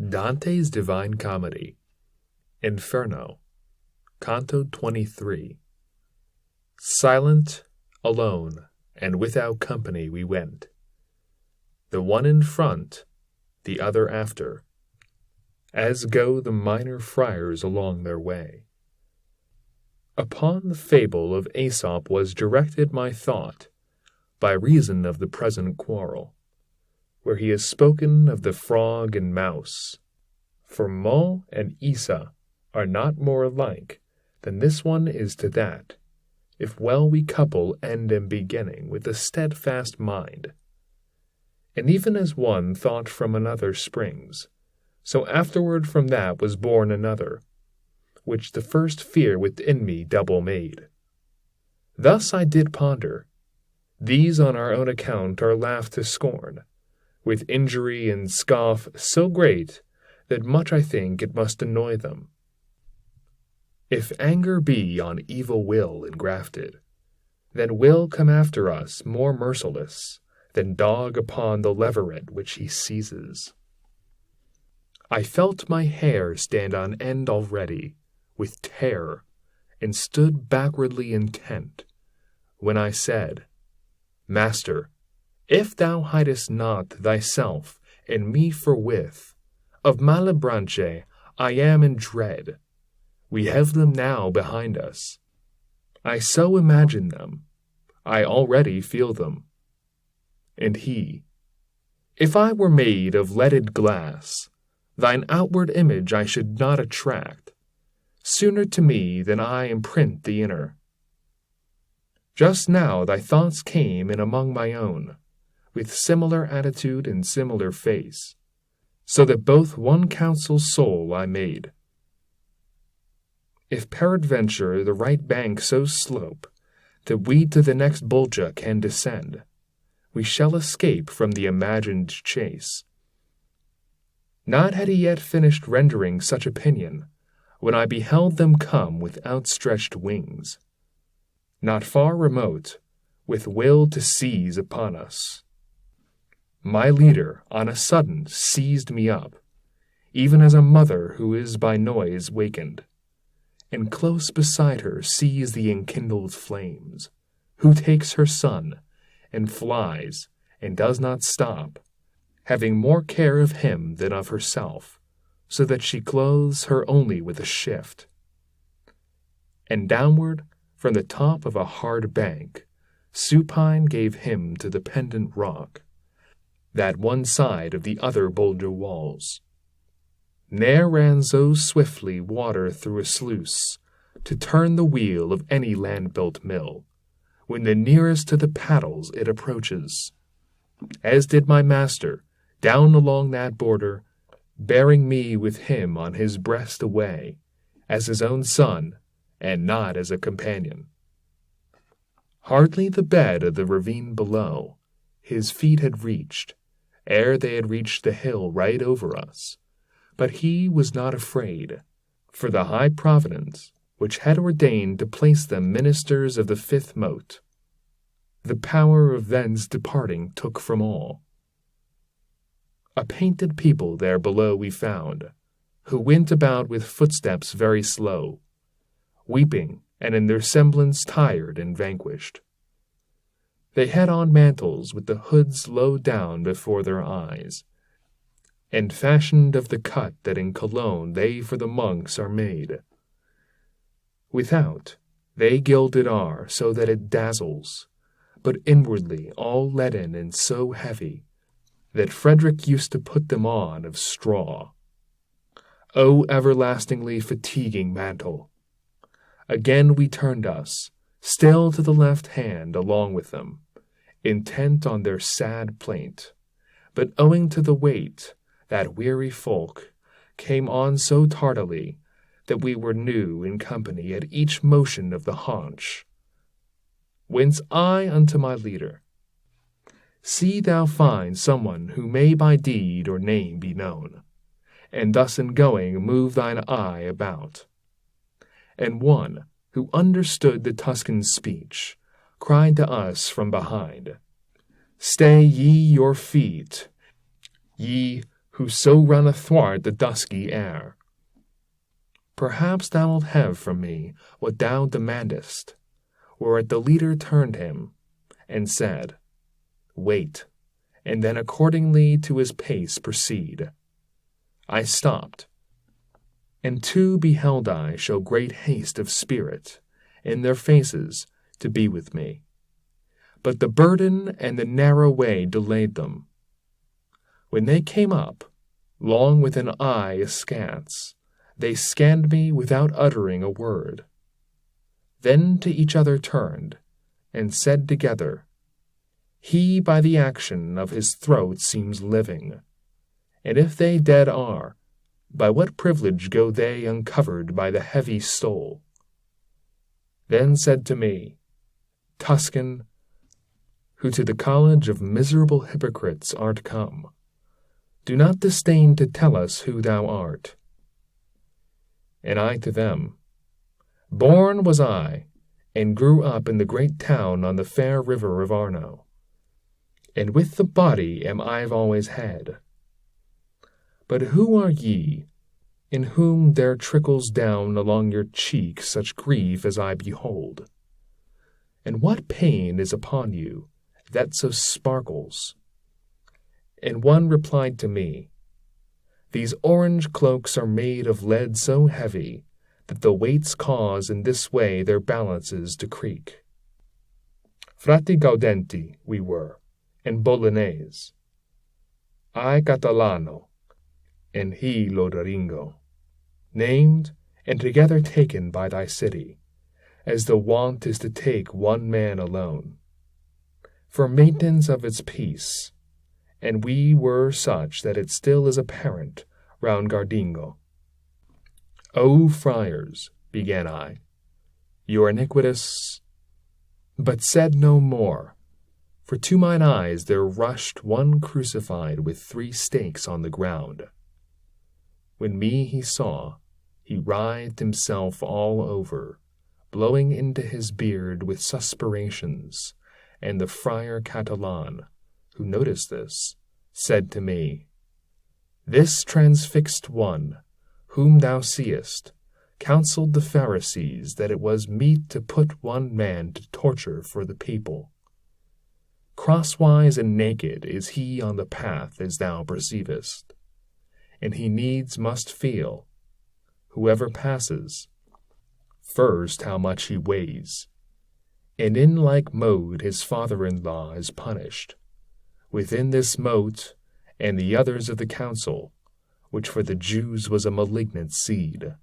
Dante's Divine Comedy, Inferno, Canto 23. Silent, alone, and without company we went, the one in front, the other after, as go the minor friars along their way. Upon the fable of Aesop was directed my thought, by reason of the present quarrel, where he has spoken of the frog and mouse. For Mo and Isa are not more alike than this one is to that, if well we couple end and beginning with a steadfast mind. And even as one thought from another springs, so afterward from that was born another, which the first fear within me double made. Thus I did ponder. These on our own account are laughed to scorn, with injury and scoff so great that much I think it must annoy them. If anger be on evil will engrafted, then will come after us more merciless than dog upon the leveret which he seizes. I felt my hair stand on end already with terror, and stood backwardly intent, when I said, Master, if thou hidest not thyself and me forthwith, of Malebranche I am in dread. We have them now behind us. I so imagine them, I already feel them. And he, if I were made of leaded glass, thine outward image I should not attract, sooner to me than I imprint the inner. Just now thy thoughts came in among my own, with similar attitude and similar face, so that both one counsel soul I made. If peradventure the right bank so slope that we to the next Bolgia can descend, we shall escape from the imagined chase. Not had he yet finished rendering such opinion, when I beheld them come with outstretched wings, not far remote, with will to seize upon us. My leader on a sudden seized me up, even as a mother who is by noise wakened, and close beside her sees the enkindled flames, who takes her son, and flies, and does not stop, having more care of him than of herself, so that she clothes her only with a shift. And downward, from the top of a hard bank, supine gave him to the pendant rock, that one side of the other boulder walls. Ne'er ran so swiftly water through a sluice, to turn the wheel of any land-built mill, when the nearest to the paddles it approaches, as did my master, down along that border, bearing me with him on his breast away, as his own son, and not as a companion. Hardly the bed of the ravine below his feet had reached, ere they had reached the hill right over us, but he was not afraid, for the high providence which had ordained to place them ministers of the fifth mote, the power of thence departing took from all. A painted people there below we found, who went about with footsteps very slow, weeping, and in their semblance tired and vanquished. They had on mantles with the hoods low down before their eyes, and fashioned of the cut that in Cologne they for the monks are made. Without, they gilded are so that it dazzles, but inwardly all leaden and so heavy, that Frederick used to put them on of straw. O everlastingly fatiguing mantle! Again we turned us, still to the left hand along with them, intent on their sad plaint, but owing to the weight, that weary folk came on so tardily, that we were new in company at each motion of the haunch. Whence I unto my leader, see thou find someone who may by deed or name be known, and thus in going move thine eye about. And one, who understood the Tuscan speech, cried to us from behind, Stay ye your feet, ye who so run athwart the dusky air. Perhaps thou'lt have from me what thou demandest, whereat the leader turned him, and said, Wait, and then accordingly to his pace proceed. I stopped, and two beheld I show great haste of spirit in their faces to be with me. But the burden and the narrow way delayed them. When they came up, long with an eye askance, they scanned me without uttering a word. Then to each other turned, and said together, He by the action of his throat seems living, and if they dead are, by what privilege go they uncovered by the heavy stole? Then said to me, Tuscan, who to the college of miserable hypocrites art come, do not disdain to tell us who thou art. And I to them, Born was I, and grew up in the great town on the fair river of Arno, and with the body am I've always had. But who are ye, in whom there trickles down along your cheek such grief as I behold? And what pain is upon you, that so sparkles? And one replied to me, These orange cloaks are made of lead so heavy, that the weights cause in this way their balances to creak. Frati Gaudenti we were, and Bolognese. I Catalano, and he Loderingo, named and together taken by thy city, as the wont is to take one man alone, for maintenance of its peace, and we were such that it still is apparent round Gardingo. O friars, began I, your iniquitous, but said no more, for to mine eyes there rushed one crucified with 3 stakes on the ground. When me he saw, he writhed himself all over, blowing into his beard with suspirations, and the friar Catalan, who noticed this, said to me, This transfixed one, whom thou seest, counseled the Pharisees that it was meet to put one man to torture for the people. Crosswise and naked is he on the path as thou perceivest, and he needs must feel, whoever passes, first how much he weighs, and in like mode his father-in-law is punished, within this mote and the others of the council, which for the Jews was a malignant seed.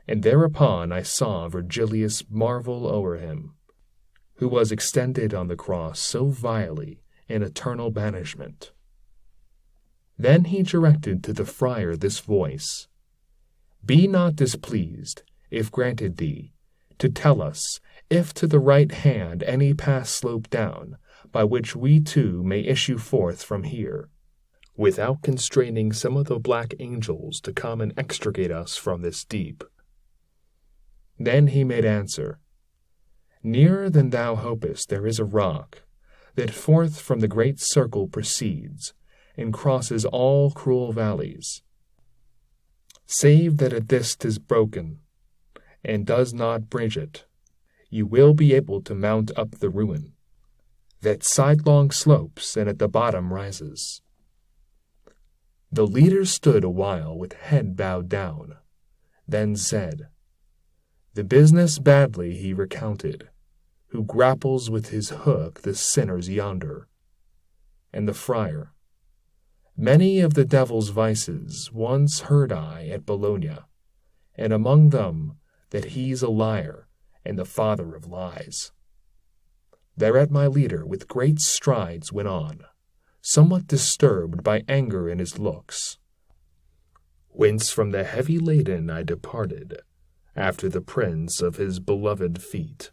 And thereupon I saw Virgilius marvel o'er him, who was extended on the cross so vilely in eternal banishment. Then he directed to the friar this voice, Be not displeased, if granted thee, to tell us, if to the right hand any path slope down, by which we too may issue forth from here, without constraining some of the black angels to come and extricate us from this deep. Then he made answer, Nearer than thou hopest there is a rock, that forth from the great circle proceeds, and crosses all cruel valleys, save that at this 'tis broken, and does not bridge it. You will be able to mount up the ruin, that sidelong slopes and at the bottom rises. The leader stood a while with head bowed down, then said, The business badly he recounted, who grapples with his hook the sinners yonder. And the friar, Many of the devil's vices once heard I at Bologna, and among them that he's a liar and the father of lies. Thereat my leader with great strides went on, somewhat disturbed by anger in his looks, whence from the heavy laden I departed, after the prints of his beloved feet.